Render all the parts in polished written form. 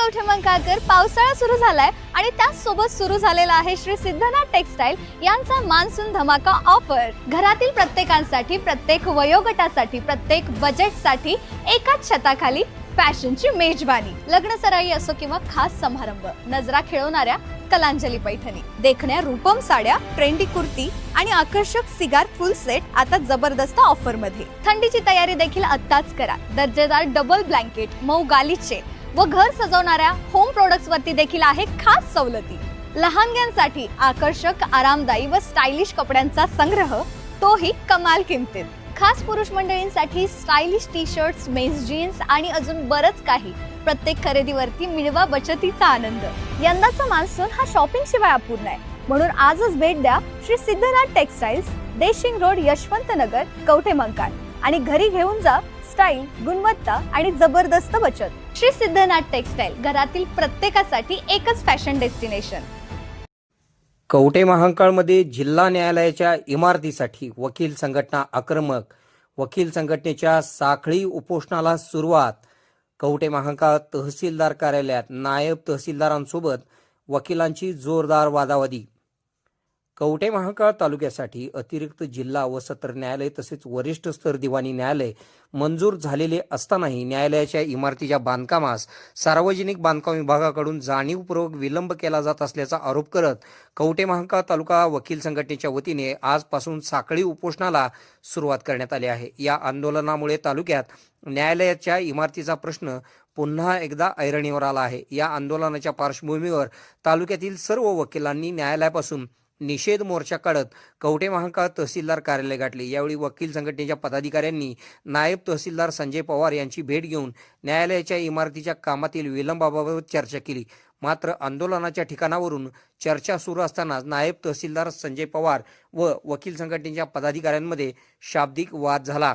कवठेमंकाळकर, पावसाळा सुरू झालाय आणि त्याचसोबत सुरू झालेला आहे श्री सिद्धनाथ टेक्सटाईल यांचा मान्सून धमाका ऑफर। घरातील प्रत्येकांसाठी, प्रत्येक वयोगटासाठी, प्रत्येक बजेटसाठी एकाच छताखाली फॅशनची मेजबानी। लग्न सराई असो किंवा खास समारंभ, नजरा खिळवणाऱ्या कलांजली पैठणी, देखण्या रूपम साड्या, ट्रेंडी कुर्ती आणि आकर्षक सिगार फुल सेट आता जबरदस्त ऑफर मध्ये। थंडीची तयारी देखील आत्ताच करा। दर्जेदार डबल ब्लँकेट, मऊ गालिचे व घर सजवणाऱ्या होम प्रोडक्ट्स वरती देखील आहे खास सवलती। लहानग्यांसाठी आकर्षक, आरामदायी व स्टायलिश कपड्यांचा संग्रह, तोही कमाल किमतीत। खास पुरुष मंडळींसाठी stylish T shirts, men's jeans आणि अजून बरच काही। प्रत्येक खरेदीवरती मिळवा बचतीचा आनंद। यंदाचा मान्सून हा शॉपिंग शिवाय अपूर्ण आहे, म्हणून आजच भेट द्या श्री सिद्धनाथ टेक्सटाईल्स, देशिंग रोड, यशवंत नगर, कवठेमंकाळ आणि घरी घेऊन जा स्टाईल, गुणवत्ता आणि जबरदस्त बचत। श्री सिद्धनाथ टेक्सटाईल, घरातील प्रत्येकासाठी एकच फॅशन डेस्टिनेशन। कवठेमहांकाळमध्ये जिल्हा न्यायालयाच्या इमारतीसाठी वकील संघटना आक्रमक। वकील संघटनेच्या साखळी उपोषणाला सुरुवात। कवठेमहांकाळ तहसीलदार कार्यालयात नायब तहसीलदारांसोबत वकिलांची जोरदार वादावादी। कवठेमहांकाळ तालुक्यासाठी अतिरिक्त जिल्हा व सत्र न्यायालय तसेच वरिष्ठ स्तर दिवाणी न्यायालय मंजूर झालेले असतानाही न्यायालयाच्या इमारतीच्या बांधकामास सार्वजनिक बांधकाम विभागाकडून जाणीवपूर्वक विलंब केला जात असल्याचा आरोप करत कवठेमहांकाळ तालुका वकील संघटनेच्या वतीने आजपासून साखळी उपोषणाला सुरुवात करण्यात आली आहे। या आंदोलनामुळे तालुक्यात न्यायालयाच्या इमारतीचा प्रश्न पुन्हा एकदा ऐरणीवर आला आहे। या आंदोलनाच्या पार्श्वभूमीवर तालुक्यातील सर्व वकिलांनी न्यायालयापासून निषेध मोर्चा काढत कवठेमहांकाळ तहसीलदार कार्यालय गाठले। यावेळी वकील संघटनेच्या पदाधिकाऱ्यांनी नायब तहसीलदार संजय पवार यांची भेट घेऊन न्यायालयाच्या इमारतीच्या कामातील विलंबाबाबत चर्चा केली। मात्र आंदोलनाच्या ठिकाणावरून चर्चा सुरू असताना नायब तहसीलदार संजय पवार व वकील संघटनेच्या पदाधिकाऱ्यांमध्ये शाब्दिक वाद झाला।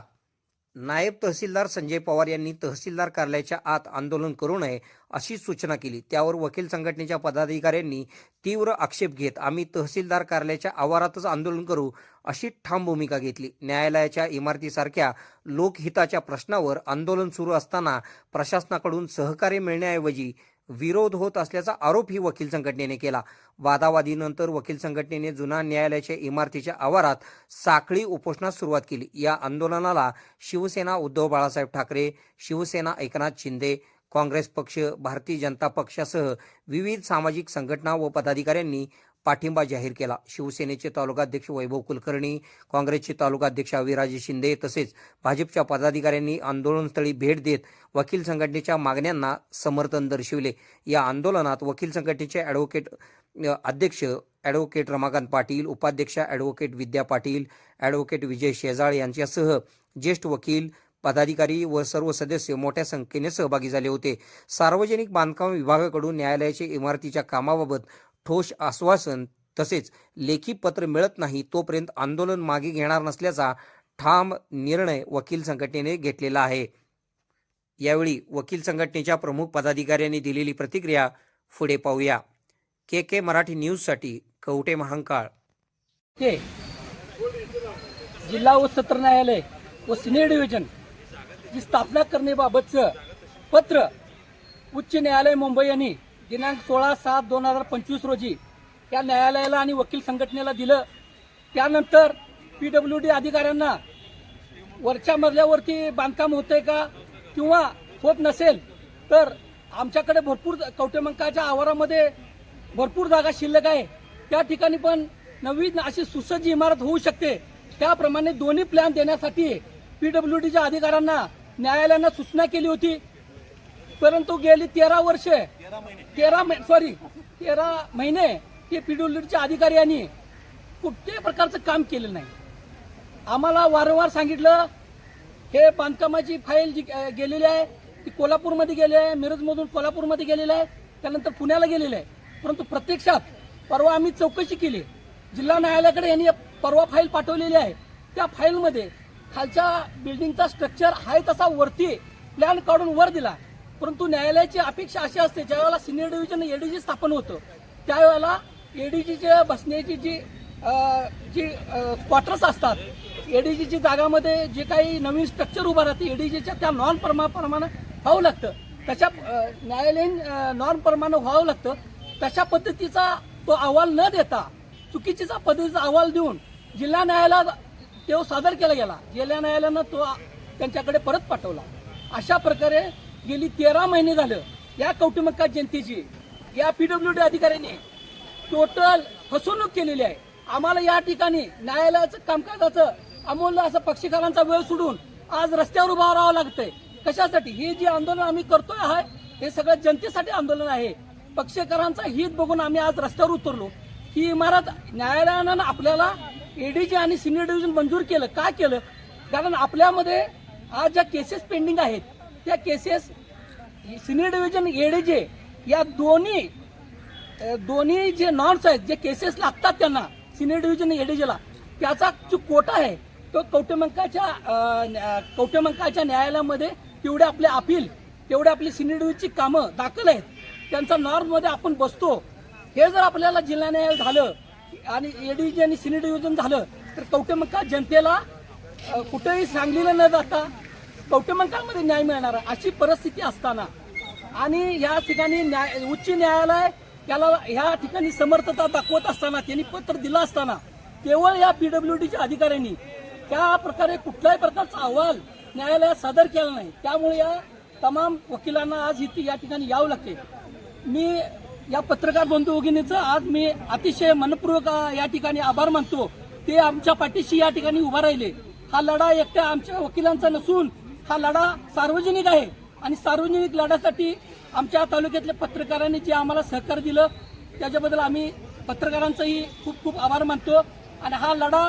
नायब तहसीलदार संजय पवार यांनी तहसीलदार कार्यालयाच्या आत आंदोलन करू नये अशी सूचना केली। त्यावर वकील संघटनेच्या पदाधिकाऱ्यांनी तीव्र आक्षेप घेत आम्ही तहसीलदार कार्यालयाच्या आवारातच आंदोलन करू अशी ठाम भूमिका घेतली। न्यायालयाच्या इमारतीसारख्या लोकहिताच्या प्रश्नावर आंदोलन सुरू असताना प्रशासनाकडून सहकार्य मिळण्याऐवजी विरोध होत असल्याचा आरोपही वकील संघटनेने केला। वादावादीनंतर वकील संघटनेने जुना न्यायालयाच्या इमारतीच्या आवारात साखळी उपोषणास सुरुवात केली। या आंदोलनाला शिवसेना उद्धव बाळासाहेब ठाकरे, शिवसेना एकनाथ शिंदे, काँग्रेस पक्ष, भारतीय जनता पक्षासह विविध सामाजिक संघटना व पदाधिकाऱ्यांनी पाठिंबा जाहीर केला। शिवसेनेचे तालुकाध्यक्ष वैभव कुलकर्णी, काँग्रेसचे तालुकाध्यक्ष अविराजे शिंदे तसेच भाजपच्या पदाधिकाऱ्यांनी आंदोलनस्थळी भेट देत वकील संघटनेच्या मागण्यांना समर्थन दर्शविले। या आंदोलनात वकील संघटनेचे अध्यक्ष ॲडव्होकेट रमाकांत पाटील, उपाध्यक्ष ॲडव्होकेट विद्या पाटील, ॲडव्होकेट विजय शेजाळ यांच्यासह ज्येष्ठ वकील, पदाधिकारी व सर्व सदस्य मोठ्या संख्येने सहभागी झाले होते। सार्वजनिक बांधकाम विभागाकडून न्यायालयाच्या इमारतीच्या कामाबाबत ठोस आश्वासन तसेच लेखी पत्र मिळत नाही तोपर्यंत आंदोलन मागे घेणार नसल्याचा ठाम निर्णय वकील संघटनेने घेतलेला आहे। यावेळी वकील संघटनेच्या प्रमुख पदाधिकाऱ्यांनी दिलेली प्रतिक्रिया पुढे पाहूया। के मराठी न्यूज साठी कवठेमहांकाळ। जिल्हा व सत्र न्यायालय व सिनियर डिव्हिजन जी स्थापना करण्याबाबतचं पत्र उच्च न्यायालय मुंबई यांनी दिनांक 16/7/2025 रोजी या न्यायालयाला आणि वकील संघटनेला दिलं। त्यानंतर PWD अधिकाऱ्यांना वरच्या मजल्यावरती बांधकाम होतंय का किंवा होत नसेल तर आमच्याकडे भरपूर कवठेमहांकाळच्या आवारामध्ये भरपूर जागा शिल्लक आहे, त्या ठिकाणी पण नवीन अशी सुसज्ज इमारत होऊ शकते। त्याप्रमाणे दोन्ही प्लॅन देण्यासाठी PWDच्या अधिकाऱ्यांना न्यायालयानं सूचना केली होती, परंतु गेली 13 महिने ते PWDच्या अधिकाऱ्यांनी कुठल्याही प्रकारचं काम केलं नाही। आम्हाला वारंवार सांगितलं हे बांधकामाची फाईल जी गेलेली आहे ती कोल्हापूरमध्ये गेली आहे, मिरजमधून कोल्हापूरमध्ये गेलेली आहे, त्यानंतर पुण्याला गेलेली आहे, परंतु प्रत्यक्षात परवा आम्ही चौकशी केली। जिल्हा न्यायालयाकडे यांनी परवा फाईल पाठवलेली आहे। त्या फाईलमध्ये खालच्या बिल्डिंगचा स्ट्रक्चर आहे तसा वरती प्लॅन काढून वर दिला, परंतु न्यायालयाची अपेक्षा अशी असते ज्यावेळेला सिनियर डिव्हिजन ADG स्थापन होतं त्यावेळेला ADGच्या बसण्याची जी क्वार्टर्स असतात, ADGची जागामध्ये जे काही नवीन स्ट्रक्चर उभा राहते ADGच्या त्या नॉन प्रमाणे व्हावं लागतं। तशा न्यायालयीन नॉर्मप्रमाणे व्हावं लागतं. तशा पद्धतीचा तो अहवाल न देता चुकीच्या पद्धतीचा अहवाल देऊन जिल्हा न्यायालयात तो सादर केला गेला. जिल्हा न्यायालयानं तो त्यांच्याकडे परत पाठवला. अशा प्रकारे गेली 13 महिने झालं या कवटेमंका जनतेची या PWD अधिकाऱ्यांनी टोटल फसवणूक केलेली आहे. आम्हाला या ठिकाणी न्यायालयाचं कामकाजाचं अमूल्य असं पक्षकारांचा वेळ सोडून आज रस्त्यावर उभा राहावं लागतंय. कशासाठी? हे जे आंदोलन आम्ही करतोय आहे हे सगळं जनतेसाठी आंदोलन आहे. पक्षकारांचा हित बघून आम्ही आज रस्त्यावर उतरलो. ही इमारत न्यायालयानं आपल्याला एडीजी आणि सिनियर डिव्हिजन मंजूर केलं. का केलं? कारण आपल्यामध्ये आज ज्या केसेस पेंडिंग आहेत त्या केसेस सिनियर डिव्हिजन एडीजी या दोन्ही जे नॉर्म्स आहेत, जे केसेस लागतात त्यांना सिनियर डिव्हिजन एडीजीला, त्याचा जो कोटा आहे तो कवटेमंकाच्या न्यायालयामध्ये तेवढे आपले अपील, तेवढे आपली सिनियर डिव्हिजनची कामं दाखल आहेत. त्यांचा नॉर्ममध्ये आपण बसतो. हे जर आपल्याला जिल्हा न्यायालय झालं आणि एडीजी आणि सिनियर डिव्हिजन झालं तर कवटेमंका जनतेला कुठेही सांगलीला न जाता कवटेमंकामध्ये न्याय मिळणार आहे. अशी परिस्थिती असताना आणि या ठिकाणी उच्च न्यायालय त्याला ह्या ठिकाणी समर्थता दाखवत असताना, त्यांनी पत्र दिलं असताना केवळ या PWDच्या अधिकाऱ्यांनी त्या प्रकारे कुठल्याही प्रकारचा अहवाल न्यायालयात सादर केला नाही. त्यामुळे या तमाम वकिलांना आज इथे या ठिकाणी यावं लागते. मी या पत्रकार बंधू भगिनीचं आज मी अतिशय मनपूर्वक या ठिकाणी आभार मानतो. ते आमच्या पाठीशी या ठिकाणी उभा राहिले. हा लढा एकट्या आमच्या वकिलांचा नसून हा लढा सार्वजनिक आहे आणि सार्वजनिक लढ्यासाठी आमच्या तालुक्यातल्या पत्रकारांनी जे आम्हाला सहकार्य दिलं त्याच्याबद्दल आम्ही पत्रकारांचाही खूप खूप आभार मानतो. आणि हा लढा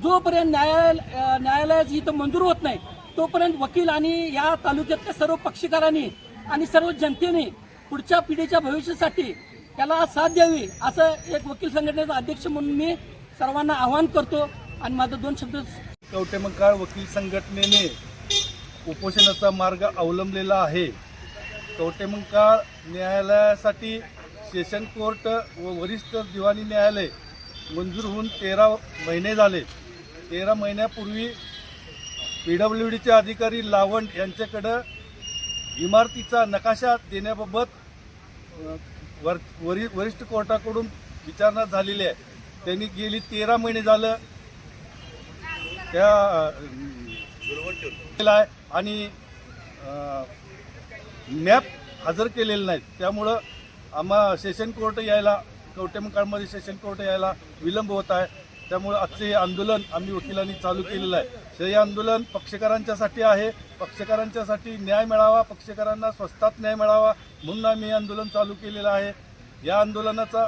जोपर्यंत न्यायालयाची इथं मंजूर होत नाही तोपर्यंत वकील आणि या तालुक्यातल्या सर्व पक्षकारांनी आणि सर्व जनतेने पुढच्या पिढीच्या भविष्यासाठी त्याला साथ द्यावी असं एक वकील संघटनेचा अध्यक्ष म्हणून मी सर्वांना आवाहन करतो. आणि माझं 2 शब्द. कवटेमंका वकील संघटनेने उपोषणाचा मार्ग अवलंबलेला आहे. कवटेमंका न्यायालयासाठी सेशन कोर्ट व वरिष्ठ दिवाणी न्यायालय मंजूर होऊन 13 महिने झाले. 13 महिन्यापूर्वी PWDचे अधिकारी लावंड यांच्याकडं इमारतीचा नकाशा देण्याबाबत वरिष्ठ कोर्टाकडून विचारणा झालेली आहे. त्यांनी गेली 13 महिने झालं त्या आहे आणि मॅप हजर केलेले नाहीत. त्यामुळं आम्हा सेशन कोर्ट यायला कवटेमंकामध्ये सेशन कोर्ट यायला विलंब होत आहे. त्यामुळं आजचे हे आंदोलन आम्ही वकिलांनी चालू केलेलं आहे. हे आंदोलन पक्षकारांच्यासाठी आहे. पक्षकारांच्यासाठी न्याय मिळावा, पक्षकारांना स्वस्तात न्याय मिळावा म्हणून आम्ही हे आंदोलन चालू केलेलं आहे. या आंदोलनाचा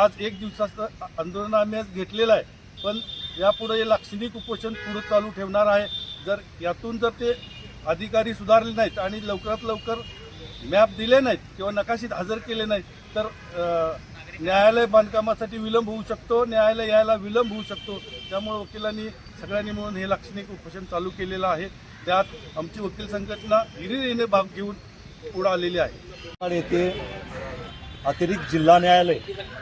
आज 1 दिवसाचं आंदोलन आम्ही आज घेतलेलं आहे. पण यापुढे हे लाक्षणिक उपोषण पुढे चालू ठेवणार आहे. जर यातून जर ते अधिकारी सुधारले नाहीत आणि लवकरात लवकर मॅप दिले नाहीत किंवा नकाशीत हजर केले नाहीत तर न्यायालय बांधकामासाठी विलंब होऊ शकतो, न्यायालय यायला विलंब होऊ शकतो. त्यामुळे वकिलांनी सगळ्यांनी मिळून हे लाक्षणिक उपोषण चालू केलेलं आहे. त्यात आमची वकील संघटना हिरिरीने भाग घेऊन पुढे आलेली आहे. येथे अतिरिक्त जिल्हा न्यायालय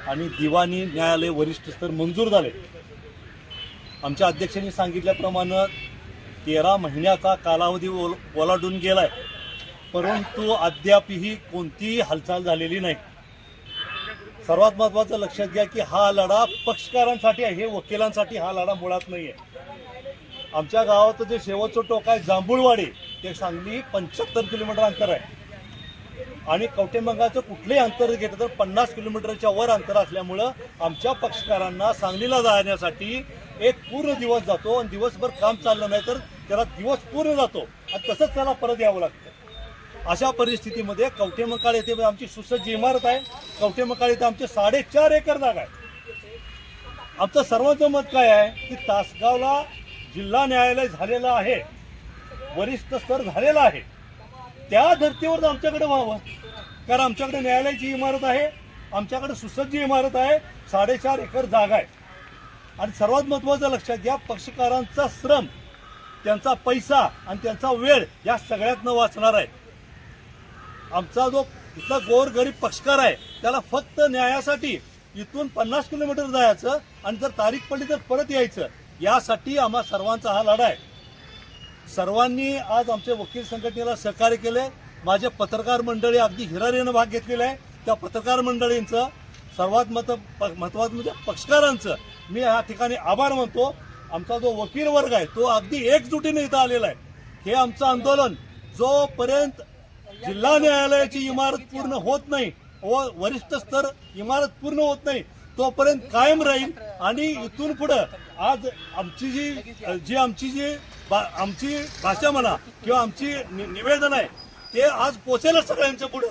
आणि दिवाणी न्यायालय वरिष्ठ स्तर मंजूर झाले. आमच्या अध्यक्षांनी सांगितल्याप्रमाणे 13 महिन्याचा कालावधी ओलांडून गेलाय, परंतु अद्यापही कोणतीही हालचाल झालेली नाही. सर्वात महत्त्वाचं लक्षात घ्या की हा लढा पक्षकारांसाठी आहे, हे वकिलांसाठी हा लढा मुळात नाही आहे. आमच्या गावाचं जे शेवटचं टोक आहे जांभूळवाडी ते सांगली 75 किलोमीटर अंतर आहे आणि कवटेमंकाचं कुठलंही अंतर घेतलं तर 50 किलोमीटरच्या वर अंतर असल्यामुळं आमच्या पक्षकारांना सांगलीला जाण्यासाठी एक पूर्ण दिवस जातो आणि दिवसभर काम चाललं नाही तर त्याला दिवस पूर्ण जातो आणि तसंच त्याला परत यावं लागतं. अशा परिस्थितीमध्ये कवटेमंकाळ येथे आमची सुसज्ज इमारत आहे. कवटेमंकाळ येथे आमचे 4.5 एकर जागा आहे. आमचं सर्वांचं मत काय आहे की तासगावला जिल्हा न्यायालय झालेलं आहे, वरिष्ठ स्तर झालेला आहे, त्या धर्तीवर आमच्याकडे व्हावं. कारण आमच्याकडे न्यायालयाची इमारत आहे, आमच्याकडे सुसज्ज इमारत आहे, 4.5 एकर जागा आहे. आणि सर्वात महत्त्वाचं लक्षात घ्या, पक्षकारांचा श्रम, त्यांचा पैसा आणि त्यांचा वेळ या सगळ्यातनं वाचणार आहे. आमचा जो इथला गोरगरीब पक्षकार आहे त्याला फक्त न्यायासाठी इथून 50 किलोमीटर जायचं आणि जर तारीख पडली तर परत यायचं, यासाठी आम्हा सर्वांचा हा लढा आहे. सर्वांनी आज आमच्या वकील संघटनेला सहकार्य केले. माझे पत्रकार मंडळी अगदी हिरारीनं भाग घेतलेला आहे. त्या पत्रकार मंडळींचं सर्वात महत्वाचं म्हणजे पक्षकारांचं मी या ठिकाणी आभार मानतो. आमचा जो वकील वर्ग आहे तो अगदी एकजुटीने इथं आलेला आहे. हे आमचं आंदोलन जोपर्यंत जिल्हा न्यायालयाची इमारत पूर्ण होत नाही व वरिष्ठ स्तर इमारत पूर्ण होत नाही तोपर्यंत कायम राहील. आणि इथून पुढं आज आमची भाषा म्हणा किंवा आमची निवेदन आहे ते आज पोचेलच सगळ्यांच्या पुढं.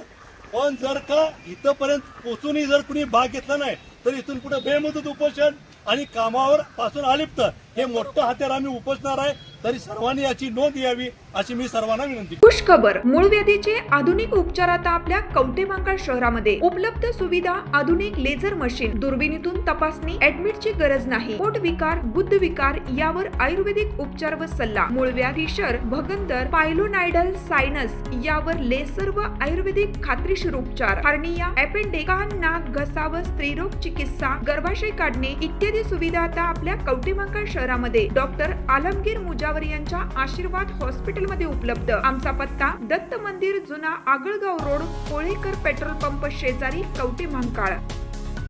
पण जर का इथंपर्यंत पोचूनही जर कुणी भाग घेतला नाही तर इथून पुढे बेमुदत उपोषण आणि कामावर पासून अलिप्त हे मोठं हत्यार आम्ही उपोषणार आहे. तरी सर्वांनी याची नोंद घ्यावी अशी मी सर्वांना विनंती करतो. खुश खबर, मूळव्याधीचे आधुनिक उपचार आता आपल्या कवठेमहांकाळ शहरामध्ये उपलब्ध. सुविधा, आधुनिक लेझर मशीन, दुर्बिणीतून तपासणी, ऍडमिटची गरज नाही. पोट विकार, गुद्ध विकार यावर आयुर्वेदिक उपचार व सल्ला. मूळव्याधी, शर, भगंदर, पायलोनायडल, सायनस यावर लेसर व आयुर्वेदिक खात्रीशीर उपचार. हार्निया, अपेंडिक्स, कान, नाक, घसा व स्त्रीरोग चिकित्सा, गर्भाशय काढणे इत्यादी सुविधा आता आपल्या कवठेमहांकाळ शहरामध्ये डॉक्टर आलमगीर मुजावर यांच्या आशीर्वाद हॉस्पिटलमध्ये उपलब्ध. आमचा पत्ता दत्त मंदिर, जुना Agalgaon road, Kolekar petrol pump शेजारी, कवठेमहांकाळ.